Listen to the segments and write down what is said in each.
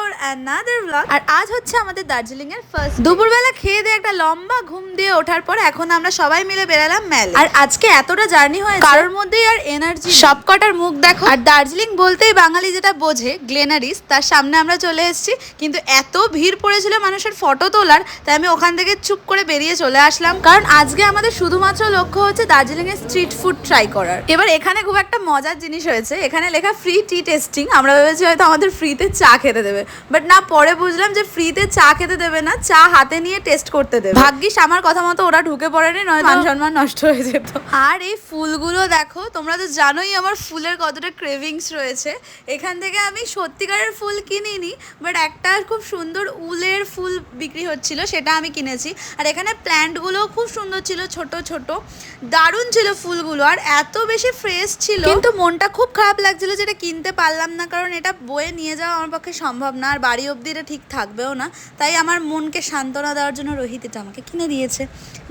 For another blog. আর আজ হচ্ছে আমাদের দার্জিলিং এর ফার্স্ট দুপুরবেলা খেয়ে দিয়ে একটা লম্বা ঘুম দিয়ে ওঠার পর এখন আমরা সবাই মিলে বেরালাম মেলে। আর আজকে এতটা জার্নি হয়েছে কারোর মধ্যেই আর এনার্জি, সবকটার মুখ দেখো। আর দার্জিলিং বলতেই বাঙালি যেটা বোঝে গ্লেনারিস, তার সামনে আমরা চলে এসেছি। কিন্তু এত ভিড় পড়েছিল মানুষের ফটো তোলার, তাই আমি ওখান থেকে চুপ করে বেরিয়ে চলে আসলাম। কারণ আজকে আমাদের শুধুমাত্র লক্ষ্য হচ্ছে দার্জিলিং এর স্ট্রিট ফুড ট্রাই করার। এবার এখানে খুব একটা মজার জিনিস হয়েছে, এখানে লেখা ফ্রি টি টেস্টিং। আমরা ভেবেছি হয়তো আমাদের ফ্রিতে চা খেতে দেবে, বাট না, পরে বুঝলাম যে ফ্রিতে চা খেতে দেবে না, চা হাতে নিয়ে টেস্ট করতে দেবে। ভাগ্যিস আমার কথা মতো ওরা ঢুকে পড়েনি, নয়তো মান সম্মান নষ্ট হয়ে যেত। আর এই ফুলগুলো দেখো, তোমরা তো জানোই আমার ফুলের কতটা ক্রেভিংস রয়েছে। এখান থেকে আমি সত্যিকারের ফুল কিনিনি, বাট একটা খুব সুন্দর উলের ফুল বিক্রি হচ্ছিল, সেটা আমি কিনেছি। আর এখানে প্ল্যান্টগুলো খুব সুন্দর ছিল, ছোট ছোট, দারুণ ছিল ফুলগুলো, আর এত বেশি ফ্রেশ ছিল। কিন্তু মনটা খুব খারাপ লাগছিল যেটা কিনতে পারলাম না, কারণ এটা বয়ে নিয়ে যাওয়া আমার পক্ষে সম্ভব না, আর বাড়ি অবধি এটা ঠিক থাকবেও না। তাই আমার মনকে সান্ত্বনা দেওয়ার জন্য রোহিত এটা আমাকে কিনে দিয়েছে।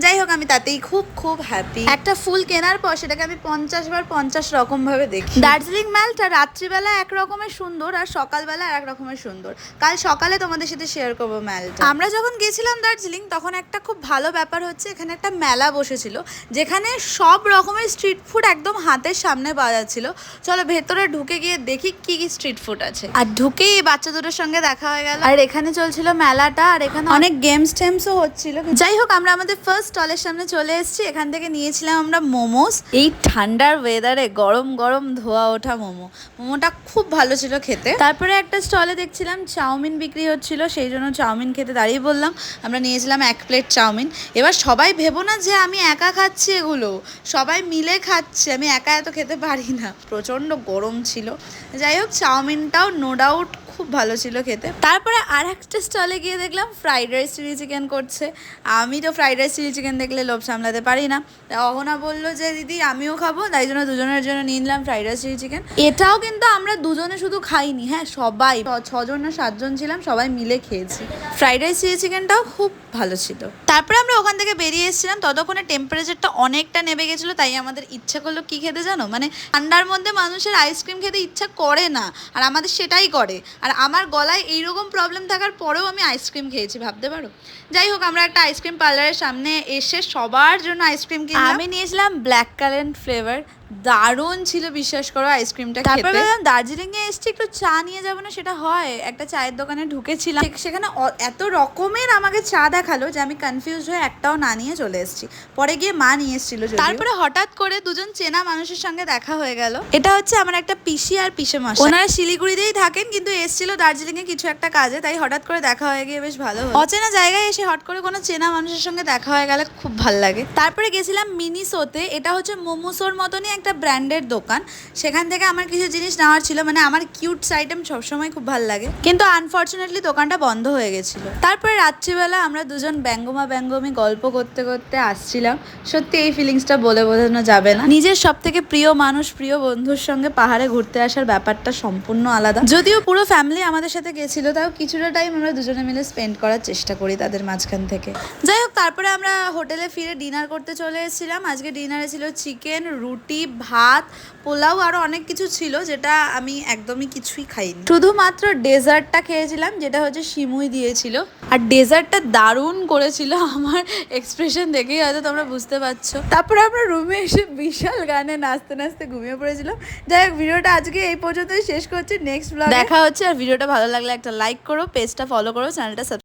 যাই হোক, আমি তাতেই খুব খুব হ্যাপি। একটা ফুল কেনার পর সেটাকে আমি 50 বার 50 রকম ভাবে দেখি। দার্জিলিং ম্যালটা রাত্রিবেলা এক রকমের সুন্দর, আর সকালবেলা এক রকমের সুন্দর। কাল সকালে তোমাদের সাথে শেয়ার করবো ম্যালটা। আমরা যখন গেছিলাম দার্জিলিং, তখন একটা খুব ভালো ব্যাপার হচ্ছে, এখানে একটা মেলা বসেছিল যেখানে সব রকমের স্ট্রিট ফুড একদম হাতের সামনে পাওয়া যাচ্ছিল। চলো ভেতরে ঢুকে গিয়ে দেখি কি কি স্ট্রিট ফুড আছে। আর ঢুকেই বাচ্চা দুটোর সঙ্গে দেখা হয়ে গেল। আর এখানে চলছিল মেলাটা, আর এখানে অনেক গেমস টেমসও হচ্ছিল। যাই হোক, আমরা আমাদের ফার্স্ট স্টলের সামনে চলে এসেছি। এখান থেকে নিয়েছিলাম আমরা মোমোস। এই ঠান্ডার ওয়েদারে গরম গরম ধোয়া ওঠা মোমোটা খুব ভালো ছিল খেতে। তারপরে একটা স্টলে দেখছিলাম চাউমিন বিক্রি হচ্ছিল, সেই জন্য চাউমিন খেতে দাঁড়িয়ে বললাম। আমরা নিয়েছিলাম 1 প্লেট চাউমিন। এবার সবাই ভেবো না যে আমি একা খাচ্ছি, এগুলো সবাই মিলে খাচ্ছে, আমি একা এত খেতে পারি না, প্রচণ্ড গরম ছিল। যাই হোক, চাউমিনটাও নো ডাউট খুব ভালো ছিল খেতে। তারপরে আর একটা স্টলে গিয়ে দেখলাম ফ্রাইড রাইস চিলি চিকেন করছে। আমি তো ফ্রাইড রাইস চিলি চিকেন দেখলে লোভ সামলাতে পারি না। অহনা বললো যে দিদি আমিও খাবো, তাই জন্য দুজনের জন্য নিয়ে নিলাম ফ্রাইড রাইস চিলি চিকেন। এটাও কিন্তু আমরা দুজনে শুধু খাইনি, হ্যাঁ সবাই 6 জন না 7 জন ছিলাম, সবাই মিলে খেয়েছি। ফ্রাইড রাইস চিলি চিকেনটাও খুব ভালো ছিল। তারপরে আমরা ওখান থেকে বেরিয়ে এসেছিলাম, ততক্ষণে টেম্পারেচারটা অনেকটা নেমে গেছিলো, তাই আমাদের ইচ্ছা করলো কি খেতে জানো, মানে ঠান্ডার মধ্যে মানুষের আইসক্রিম খেতে ইচ্ছা করে না, আর আমাদের সেটাই করে। আর আমার গলায় এইরকম প্রবলেম থাকার পরেও আমি আইসক্রিম খেয়েছি, ভাবতে পারো। যাই হোক, আমরা একটা আইসক্রিম পার্লারের সামনে এসে সবার জন্য আইসক্রিম কিনলাম। আমি নিয়েছিলাম ব্ল্যাক কারেন্ট ফ্লেভার, দারুণ ছিল বিশ্বাস করো আইসক্রিমটা খেতে। তারপরে দার্জিলিং এ এসছি, একটু চা নিয়ে যাবো না, সেটা হয়। একটা চায়ের দোকানে ঢুকেছিলাম, সেখানে এত রকমের আমাকে চা দেখালো যে আমি কনফিউজ হয়ে একটাও না নিয়ে চলে এসেছি। পরে গিয়ে মা নিয়ে এসেছিল। তারপরে হঠাৎ করে দুজন চেনা মানুষের সঙ্গে দেখা হয়ে গেল। এটা হচ্ছে আমার একটা পিসি আর পিসেমশাই, ওনারা শিলিগুড়িতেই থাকেন, কিন্তু এসেছিল দার্জিলিং এ কিছু একটা কাজে, তাই হঠাৎ করে দেখা হয়ে গিয়ে বেশ ভালো হলো। অচেনা জায়গায় এসে হট করে কোনো চেনা মানুষের সঙ্গে দেখা হয়ে গেলে খুব ভালো লাগে। তারপরে গেছিলাম মিনিসোতে, এটা হচ্ছে মোমোসোর মতনই একটা ব্র্যান্ডের দোকান। সেখান থেকে আমার কিছু জিনিস নেওয়ার ছিল, মানে আমার কিউটস আইটেম সবসময় খুব ভালো লাগে, কিন্তু আনফর্চুনেটলি দোকানটা বন্ধ হয়ে গেছিল। তারপরে রাত্রিবেলা আমরা দুজন ব্যঙ্গমি গল্প করতে করতে আসছিলাম। সত্যি এই ফিলিংসটা বলে বোঝানো যাবে না। নিজের সব থেকে প্রিয় মানুষ, প্রিয় বন্ধুর সঙ্গে পাহাড়ে ঘুরতে আসার ব্যাপারটা সম্পূর্ণ আলাদা। যদিও পুরো ফ্যামিলি আমাদের সাথে গেছিল, তাও কিছুটা টাইম আমরা দুজনে মিলে স্পেন্ড করার চেষ্টা করি তাদের মাঝখান থেকে। যাই হোক, তারপরে আমরা হোটেলে ফিরে ডিনার করতে চলে এসেছিলাম। আজকে ডিনারে ছিল চিকেন, রুটি, ভাত, পোলাও, আরও অনেক কিছু ছিল যেটা আমি একদমই কিছুই খাইনি। শুধুমাত্র ডেজার্টটা খেয়েছিলাম, যেটা হচ্ছে সিমুই দিয়েছিল। আর ডেজার্টটা দারুণ করেছিল, আমার এক্সপ্রেশন দেখেই হয়তো তোমরা বুঝতে পারছো। তারপরে আমরা রুমে এসে বিশাল গানে নাচতে নাচতে ঘুমিয়ে পড়েছিলাম। যাই হোক, ভিডিওটা আজকে এই পর্যন্তই শেষ করছি। নেক্সট ব্লগে দেখা হচ্ছে। আর ভিডিওটা ভালো লাগলে একটা লাইক করো, পেজটা ফলো করো, চ্যানেলটা